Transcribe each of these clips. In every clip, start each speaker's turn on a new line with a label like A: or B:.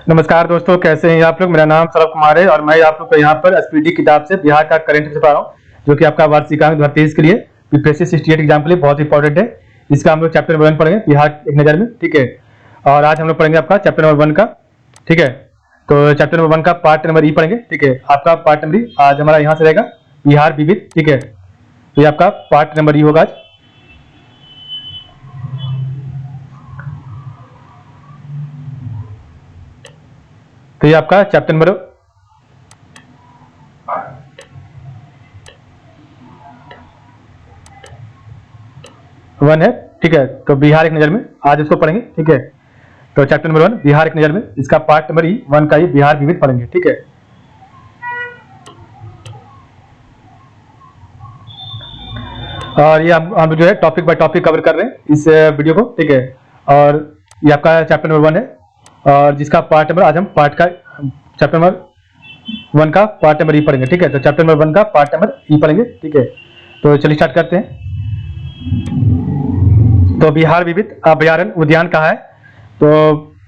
A: नमस्कार दोस्तों, कैसे हैं आप लोग। मेरा नाम सौरभ कुमार है और मैं आप लोग को यहाँ पर एसपीडी किताब से बिहार का करंट अफेयर पढ़ा रहा हूँ, जो कि आपका वार्षिकांक 2023 के लिए यूपीएससी 68 एग्जाम के लिए बहुत इंपॉर्टेंट है। इसका हम लोग चैप्टर नंबर 1 पढ़ेंगे, बिहार एक नज़र में। ठीक है, और आज हम लोग पढ़ेंगे आपका चैप्टर नंबर 1 का। ठीक है, तो चैप्टर नंबर 1 का पार्ट नंबर ई पढ़ेंगे। ठीक है, आपका पार्ट नंबर ई आज हमारा यहाँ से रहेगा, बिहार विविध। ठीक है, तो ये आपका पार्ट नंबर ई होगा आज। तो ये आपका चैप्टर नंबर 1 है। ठीक है, तो बिहार एक नज़र में आज इसको पढ़ेंगे। ठीक है, तो चैप्टर नंबर 1 बिहार एक नज़र में, इसका पार्ट नंबर ई 1 का ही बिहार विविध पढ़ेंगे। ठीक है, और ये हम जो है टॉपिक बाय टॉपिक कवर कर रहे हैं इस वीडियो को। ठीक है, और ये आपका चैप्टर नंबर 1 है, और जिसका पार्ट नंबर आज हम चैप्टर नंबर 1 का पार्ट नंबर ई पढ़ेंगे। ठीक है, तो चैप्टर नंबर 1 का पार्ट नंबर ई पढ़ेंगे। ठीक है, तो चलिए स्टार्ट करते हैं। तो बिहार विविध अभ्यारण्य उद्यान कहाँ है, तो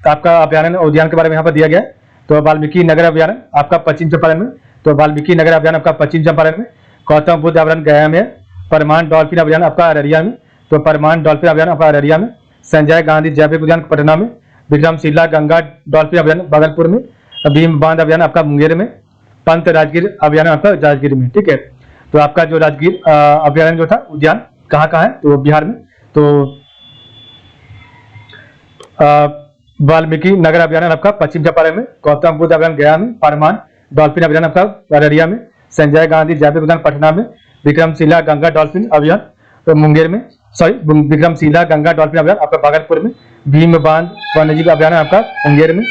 A: आपका अभ्यारण्य उद्यान के बारे में यहाँ पर दिया गया है। तो वाल्मीकि नगर अभ्यारण्य आपका पश्चिम चंपारण में, तो वाल्मीकि नगर अभ्यारण्य आपका पश्चिम चंपारण में। गौतम बुद्ध अभ्यारण्य गया में है। परमान डॉल्फिन अभ्यारण्य आपका अररिया में, तो परमान डॉल्फिन अभ्यारण्य आपका अररिया में। संजय गांधी जैविक उद्यान पटना में। विक्रमशिला गंगा डॉल्फिन अभ्यारण्य भागलपुर में। भीम बांध अभ्यारण्य आपका मुंगेर में। पंत राजगीर अभ्यारण्य आपका राजगीर में। ठीक है, तो आपका जो राजगीर अभ्यारण्य जो था उद्यान कहाँ कहाँ है, तो बिहार में। तो वाल्मीकि नगर अभ्यारण्य आपका पश्चिम चंपारण में। गौतम बुद्ध अभ्यारण्य गया में। परमान डॉल्फिन अभ्यारण्य आपका अररिया में। संजय गांधी जैविक उद्यान पटना में। विक्रमशिला गंगा डॉल्फिन अभ्यारण्य तो मुंगेर में, विक्रमशिला गंगा डॉल्फिन अभ्यारण्य आपका भागलपुर में। भीम बांध वन्यजीव अभ्यारण्य आपका मुंगेर में।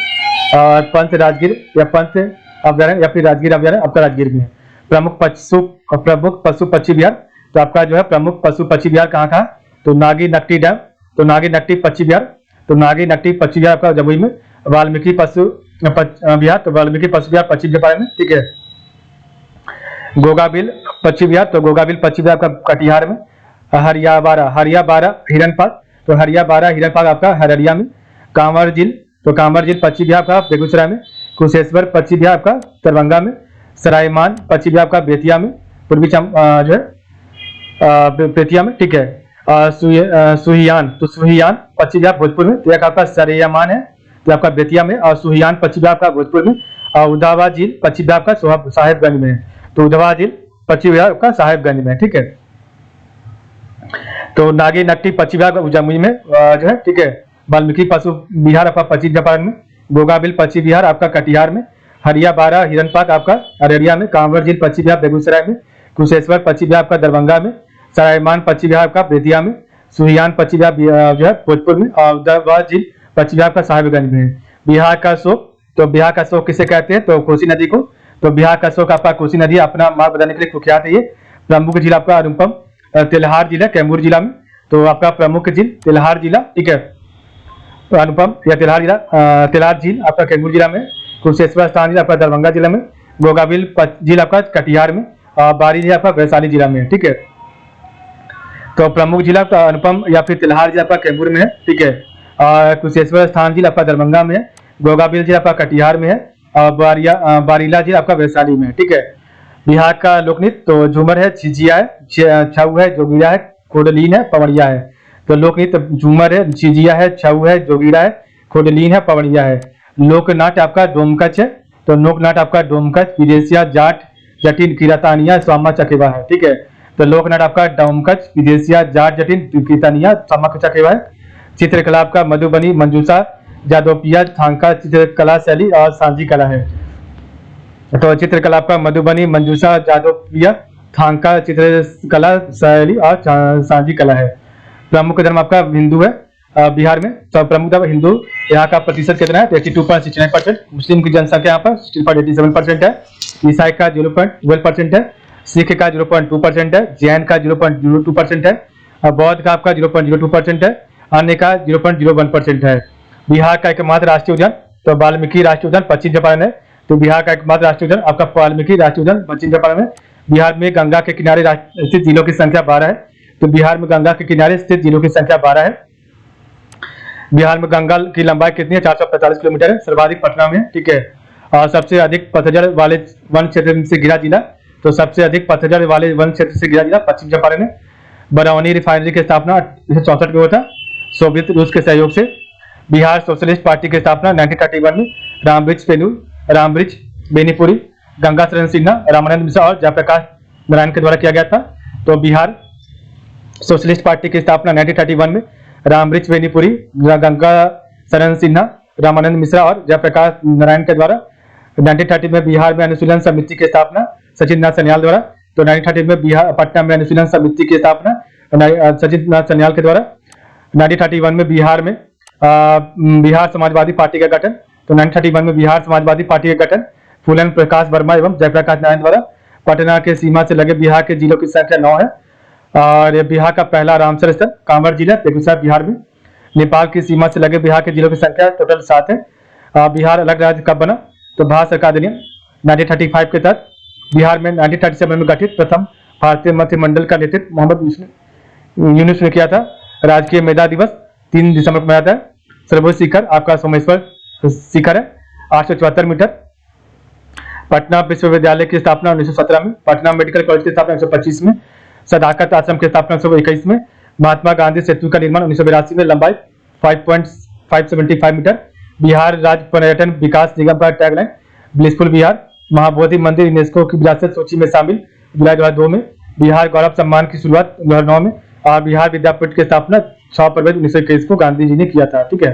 A: और पंत राजगीर या पंत अभ्यारण्य या फिर राजगीर अभ्यारण्य आपका राजगीर में है। प्रमुख पशु पक्षी विहार, तो आपका जो है प्रमुख पशु पक्षी विहार कहाँ कहाँ, तो नागी नकटी डैम, तो नागी नकटी पक्षी विहार, तो नागी नकटी पक्षी विहार आपका जमुई में। वाल्मीकि पशु विहार, तो वाल्मीकि पशु विहार पश्चिम चंपारण में। ठीक है, गोगाबिल पक्षी विहार, तो गोगाबिल पक्षी विहार आपका कटिहार में। हरिया बारा हिरनपाल, तो हरिया बारा हिरनपाल आपका हररिया में। कांवर झील, तो कांवर झील पक्षी विहार आपका बेगूसराय में। कुशेश्वर पक्षी विहार आपका दरभंगा में। सरायमान पक्षी विहार आपका बेतिया में, पूर्वी जो है बेतिया में। ठीक है, सुहियान, तो सुहियान पक्षी विहार भोजपुर में। तो एक आपका सरेयामान है तो आपका बेतिया में, और सुहियान पक्षी विहार आपका भोजपुर में। और उदावा झील पक्षी विहार आपका साहेबगंज में है, तो उधवा झील पक्षी विहार आपका साहेबगंज में। ठीक है, तो नागी नकटी पक्षी विहार जमुई में जो है। ठीक है, वाल्मीकि पशु विहार आपका पश्चिम चंपारण में। गोगाबिल पक्षी विहार आपका कटिहार में। हरिया बारा हिरन पार्क आपका अररिया में। कांवर झील पक्षी विहार बेगूसराय में। कुशेश्वर पक्षी विहार आपका दरभंगा में। सरायमान पक्षी विहार आपका बेतिया में। सुहियान पक्षी विहार जो है भोजपुर में। और उदवा झील पक्षी विहार आपका साहेबगंज में है। बिहार का शोक, तो बिहार का शोक किसे कहते हैं, तो कोसी नदी को। तो बिहार का शोक आपका कोसी नदी अपना मार्ग बताने के लिए कुख्यात है। ये प्रमुख झील आपका अनुपम तिलहार जिला कैमूर जिला में, तो आपका प्रमुख झील तिलहार जिला। ठीक है, तो अनुपम या तिलहार झील आपका कैमूर जिला में। कुशेश्वर स्थान झील आपका दरभंगा जिला में। गोगाबिल झील आपका कटिहार में। और बारी झील आपका वैशाली जिला में है। ठीक है, तो प्रमुख झील आपका अनुपम या फिर तिलहार झील आपका कैमूर में है। ठीक है, और कुशेश्वर स्थान झील आपका दरभंगा में है। गोगाबिल झील आपका कटिहार में है। और बारीला झील आपका वैशाली में है। ठीक है, बिहार का लोकनृत्य, तो झूमर है, झिझिया है, छऊ है, जोगीरा है, खोडलीन है, पवड़िया है। तो लोकनृत्य झूमर है, झिझिया है, छऊ है, जोगीरा है, खोडलीन है, पवड़िया है। लोकनाट्य आपका डोमकच है, तो लोकनाट्य आपका डोमकच, विदेशिया, जाट, जटिन, कीर्तनिया, स्वामा चकेवा है। ठीक है, तो लोकनाट्य आपका डोमकच, विदेशिया, जाट, जटिन, कीर्तनिया, स्वामा चकेवा है। चित्रकला आपका मधुबनी, मंजूषा, जादोपिया, थांका चित्रकला शैली और सांझी कला है। तो चित्रकला आपका मधुबनी, मंजूषा, जादोपिया, थांका चित्रकला शैली और सांझी कला है। प्रमुख धर्म आपका हिंदू है बिहार में। तो प्रमुख धर्म हिंदू, यहाँ का प्रतिशत कितना है, 82.69%। मुस्लिम की जनसंख्या यहाँ पर 16.87% है। ईसाई का 0.12% है। सिख का 0.2% है। जैन का 0.02% है। और बौद्ध का आपका 0.02% है। अन्य का 0.01% है। बिहार का एकमात्र राष्ट्रीय उद्यान, तो वाल्मीकि राष्ट्रीय उद्यान पश्चिम चंपारण है। तो बिहार का एकमात्र राष्ट्रीय उद्यान आपका वाल्मीकि राष्ट्रीय उद्यान पश्चिम चंपारण में। बिहार में गंगा के किनारे स्थित जिलों की संख्या 12 है। तो बिहार में गंगा के किनारे स्थित जिलों की संख्या 12 है। बिहार में गंगा की लंबाई कितनी है? 445 किलोमीटर है, सर्वाधिक पटना में है, ठीक है। और सबसे अधिक पतझड़ वाले वन क्षेत्र से घिरा जिला, तो सबसे अधिक पतझड़ वाले वन क्षेत्र से घिरा जिला पश्चिम चंपारण है। बरौनी रिफाइनरी की स्थापना 1964 में हुआ था सोवियत रूस के सहयोग से। बिहार सोशलिस्ट पार्टी की स्थापना 1931 में रामवृक्ष बेनीपुरी, गंगा शरण सिन्हा, रामानंद मिश्रा और जयप्रकाश नारायण के द्वारा किया गया था। तो बिहार सोशलिस्ट पार्टी की स्थापना 1931 में रामवृक्ष बेनीपुरी, गंगा शरण सिन्हा, रामानंद मिश्रा और जयप्रकाश नारायण के द्वारा। 1930 में बिहार में अनुशीलन समिति की स्थापना सचिन नाथ सन्याल द्वारा। तो 1930 में बिहार पटना में अनुशीलन समिति की स्थापना सचिन नाथ सन्याल के द्वारा। 1931 में बिहार समाजवादी पार्टी का गठन। तो 1931 में बिहार समाजवादी पार्टी का गठन फूलन प्रकाश वर्मा एवं जयप्रकाश नारायण द्वारा। पटना के सीमा से लगे बिहार के जिलों की संख्या 9 है और बिहार का पहला रामसर स्थल कांवर जिला बेगूसराय बिहार में। नेपाल की सीमा से लगे बिहार के जिलों की संख्या टोटल 7 है। बिहार अलग राज्य कब बना? तो भारत सरकार अधिनियम 1935 के तहत बिहार में 1937 में गठित प्रथम भारतीय मंत्रिमंडल का नेतृत्व मोहम्मद यूनुस ने किया था। राजकीय मेधा दिवस 3 दिसंबर को मनाया जाता है। सर्वोच्च शिखर आपका सोमेश्वर शिखर है 874 मीटर। पटना विश्वविद्यालय की स्थापना 1917 में। पटना मेडिकल कॉलेज की स्थापना 1925 में। सदाकत आश्रम की स्थापना 1921 में। महात्मा गांधी सेतु का निर्माण 1982 में, लंबाई 5.575 मीटर। बिहार राज्य पर्यटन विकास निगम का टैगलाइन ब्लिसफुल बिहार। महाबोधि मंदिर यूनेस्को की विरासत सूची में शामिल जुलाई 2002 में। बिहार गौरव सम्मान की शुरुआत 2009 में और बिहार विद्यापीठ की स्थापना 6 फरवरी 1921 को गांधी जी ने किया था, ठीक है।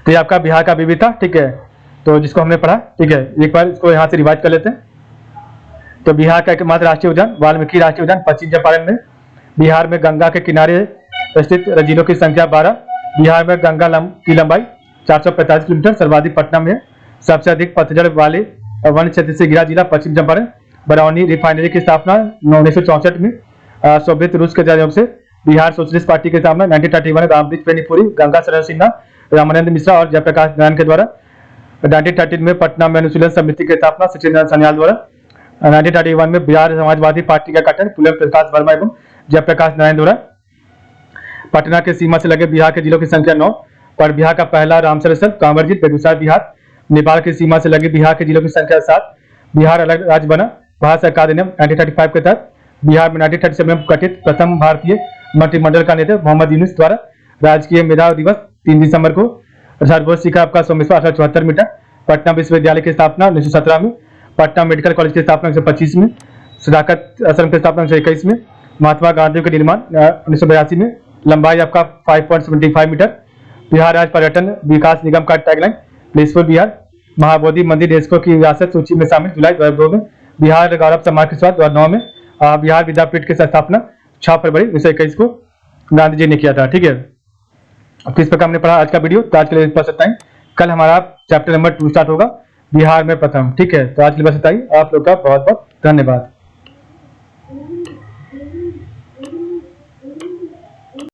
A: तो ये आपका बिहार का बीबी था, ठीक है, तो जिसको हमने पढ़ा, ठीक है। एक बार इसको यहाँ से रिवाइज कर लेते हैं। तो बिहार का एकमात्र राष्ट्रीय उद्यान वाल्मीकि राष्ट्रीय उद्यान पश्चिम चंपारण में। बिहार में गंगा के किनारे स्थित जिलों की संख्या 12। बिहार में गंगा की लंबाई 445 किलोमीटर, सर्वाधिक पटना में है। सबसे अधिक पतझड़ वाले वन क्षेत्र से घिरा जिला पश्चिम चंपारण। बरौनी रिफाइनरी की स्थापना 1964 में सोवियत रूस के सहयोग से। बिहार सोशलिस्ट पार्टी की स्थापना 1931 रामवृक्ष बेनीपुरी, गंगा शरण सिन्हा, रामानंद मिश्रा और जयप्रकाश नारायण के द्वारा। 1913 में पटना में अनुशीलन समिति की स्थापना सचिन नाथ सन्याल द्वारा। 1931 में बिहार समाजवादी पार्टी का गठन फूलन प्रकाश वर्मा एवं जयप्रकाश नारायण द्वारा। पटना के सीमा से लगे बिहार के जिलों की संख्या 9 और बिहार का पहला रामसर स्थल कांवर झील बेगूसराय बिहार। नेपाल की सीमा से लगे बिहार के जिलों की संख्या 7। बिहार अलग राज्य बना। भारत सरकार अधिनियम 1935 के तहत बिहार में 1937 में गठित प्रथम भारतीय मंत्रिमंडल का नेतृत्व मोहम्मद यूनुस द्वारा। राजकीय मेधा दिवस 3 दिसंबर को। सर्वोच्च शिखर आपका सोमेश्वर 874 मीटर। पटना विश्वविद्यालय की स्थापना 1917 में। पटना मेडिकल कॉलेज की स्थापना 1925 में। सदाकत आश्रम की स्थापना 1921 में। महात्मा गांधी का निर्माण 1982 में, लंबाई आपका 5.75 मीटर। बिहार राज्य पर्यटन विकास निगम का टैगलाइन ब्लिसफुल बिहार। महाबोधि मंदिर यूनेस्को की विरासत सूची में शामिल जुलाई 2002 में। बिहार गौरव सम्मान की शुरुआत 2009 में। बिहार विद्यापीठ की स्थापना 6 फरवरी 1921 को गांधी जी ने किया था, ठीक है। तो इस प्रकार हमने पढ़ा आज का वीडियो। तो आज के लिए बस इतना ही। कल हमारा चैप्टर नंबर 2 स्टार्ट होगा, बिहार में प्रथम, ठीक है। तो आज के लिए बस इतना ही। आप लोग का बहुत बहुत धन्यवाद।